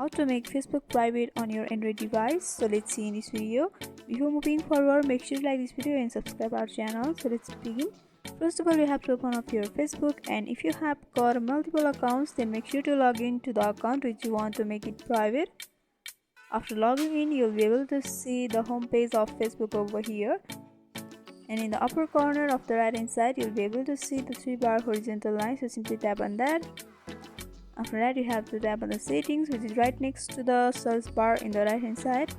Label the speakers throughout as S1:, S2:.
S1: how to make Facebook private on your Android device. So let's see in this video. Before moving forward, make sure to like this video and subscribe our channel. So let's begin. First of all, you have to open up your Facebook, and if you have got multiple accounts, then make sure to log in to the account which you want to make it private. After logging in, you'll be able to see the home page of Facebook over here, and in the upper corner of the right hand side you'll be able to see the 3-bar horizontal line. So simply tap on that. After that, you have to tap on the settings, which is right next to the search bar in the right hand side.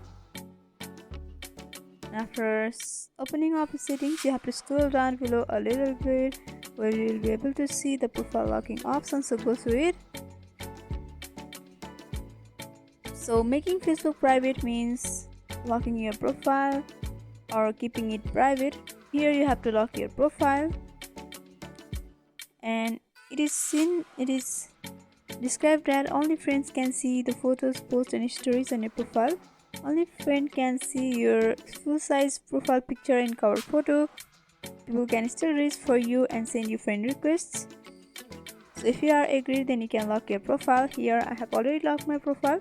S1: After opening up the settings, you have to scroll down below a little bit where you will be able to see the profile locking option. So go through it. So making Facebook private means locking your profile or keeping it private. Here you have to lock your profile, and it is described that only friends can see the photos, posts and stories on your profile. Only friend can see your full-size profile picture and cover photo. People can still reach for you and send you friend requests. So if you are agreed, then you can lock your profile. Here I have already locked my profile.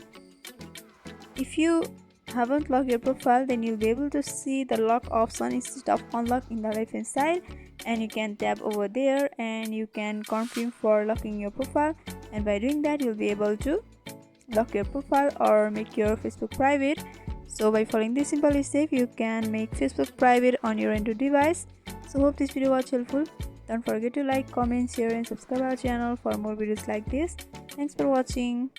S1: If you haven't locked your profile, then you'll be able to see the lock option instead of unlock in the left hand side, and you can tap over there and you can confirm for locking your profile, and by doing that you'll be able to lock your profile or make your Facebook private. So by following this simple step, you can make Facebook private on your Android device. So hope this video was helpful. Don't forget to like, comment, share and subscribe our channel for more videos like this. Thanks for watching.